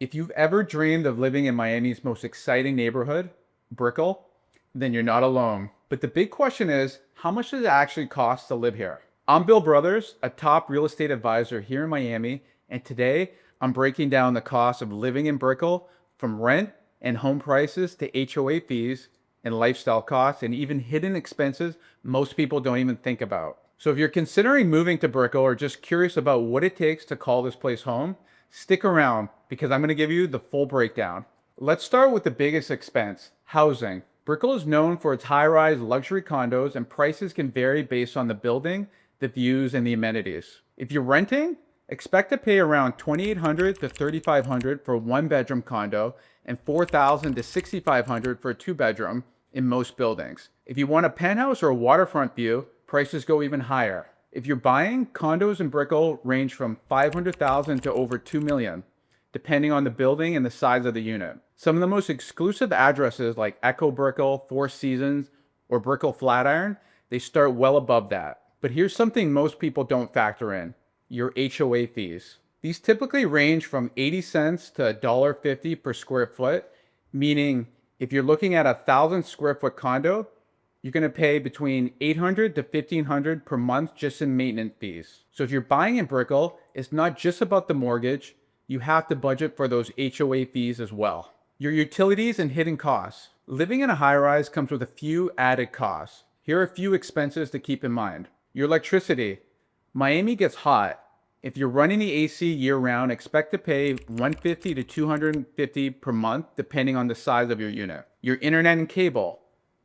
If you've ever dreamed of living in Miami's most exciting neighborhood, Brickell, then you're not alone. But the big question is, how much does it actually cost to live here? I'm Bill Brothers, a top real estate advisor here in Miami, and today I'm breaking down the cost of living in Brickell, from rent and home prices to HOA fees and lifestyle costs and even hidden expenses most people don't even think about. So if you're considering moving to Brickell or just curious about what it takes to call this place home, stick around because I'm going to give you the full breakdown. Let's start with the biggest expense, housing. Brickell is known for its high-rise luxury condos, and prices can vary based on the building, the views, and the amenities. If you're renting, expect to pay around $2,800 to $3,500 for a one-bedroom condo and $4,000 to $6,500 for a two-bedroom in most buildings. If you want a penthouse or a waterfront view, prices go even higher. If you're buying, condos in Brickell range from $500,000 to over $2 million, depending on the building and the size of the unit. Some of the most exclusive addresses like Echo Brickell, Four Seasons, or Brickell Flatiron, they start well above that. But here's something most people don't factor in: your HOA fees. These typically range from 80 cents to $1.50 per square foot, meaning if you're looking at a 1,000 square foot condo, you're going to pay between $800 to $1,500 per month just in maintenance fees. So if you're buying in Brickell, it's not just about the mortgage. You have to budget for those HOA fees as well. Your utilities and hidden costs. Living in a high-rise comes with a few added costs. Here are a few expenses to keep in mind. Your electricity. Miami gets hot. If you're running the AC year-round, expect to pay $150 to $250 per month, depending on the size of your unit. Your internet and cable.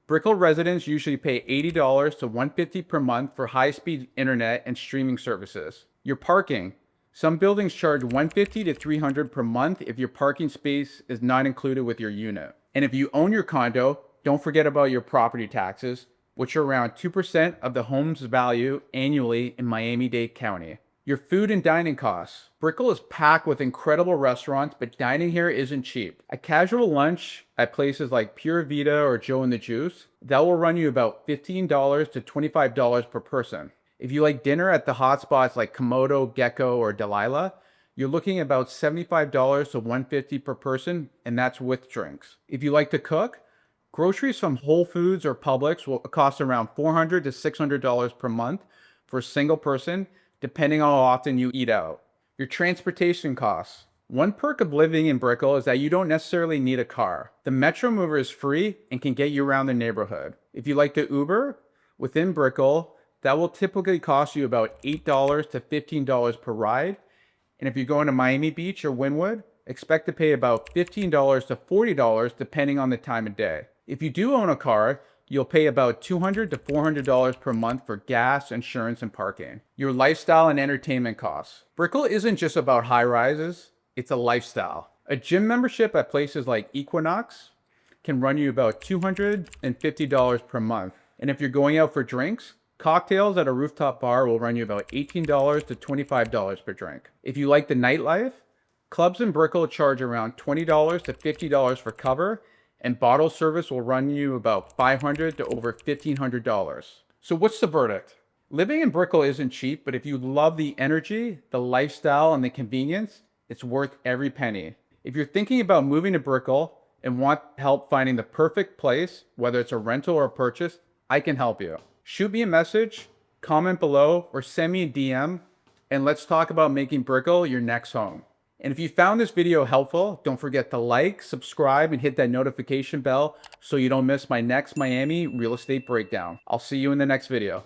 Brickell residents usually pay $80 to $150 per month for high-speed internet and streaming services. Your parking. Some buildings charge $150 to $300 per month if your parking space is not included with your unit. And if you own your condo, don't forget about your property taxes, which are around 2% of the home's value annually in Miami-Dade County. Your food and dining costs. Brickell is packed with incredible restaurants, but dining here isn't cheap. A casual lunch at places like Pura Vida or Joe and the Juice, that will run you about $15 to $25 per person. If you like dinner at the hotspots like Komodo, Gecko, or Delilah, you're looking at about $75 to $150 per person, and that's with drinks. If you like to cook, groceries from Whole Foods or Publix will cost around $400 to $600 per month for a single person, depending on how often you eat out. Your transportation costs. One perk of living in Brickell is that you don't necessarily need a car. The Metromover is free and can get you around the neighborhood. If you like to Uber within Brickell, that will typically cost you about $8 to $15 per ride. And if you're going to Miami Beach or Wynwood, expect to pay about $15 to $40 depending on the time of day. If you do own a car, you'll pay about $200 to $400 per month for gas, insurance, and parking. Your lifestyle and entertainment costs. Brickell isn't just about high rises, it's a lifestyle. A gym membership at places like Equinox can run you about $250 per month. And if you're going out for drinks, cocktails at a rooftop bar will run you about $18 to $25 per drink. If you like the nightlife, clubs in Brickell charge around $20 to $50 for cover, and bottle service will run you about $500 to over $1,500. So what's the verdict? Living in Brickell isn't cheap, but if you love the energy, the lifestyle, and the convenience, it's worth every penny. If you're thinking about moving to Brickell and want help finding the perfect place, whether it's a rental or a purchase, I can help you. Shoot me a message, comment below, or send me a DM, and let's talk about making Brickell your next home. And if you found this video helpful, don't forget to like, subscribe, and hit that notification bell so you don't miss my next Miami real estate breakdown. I'll see you in the next video.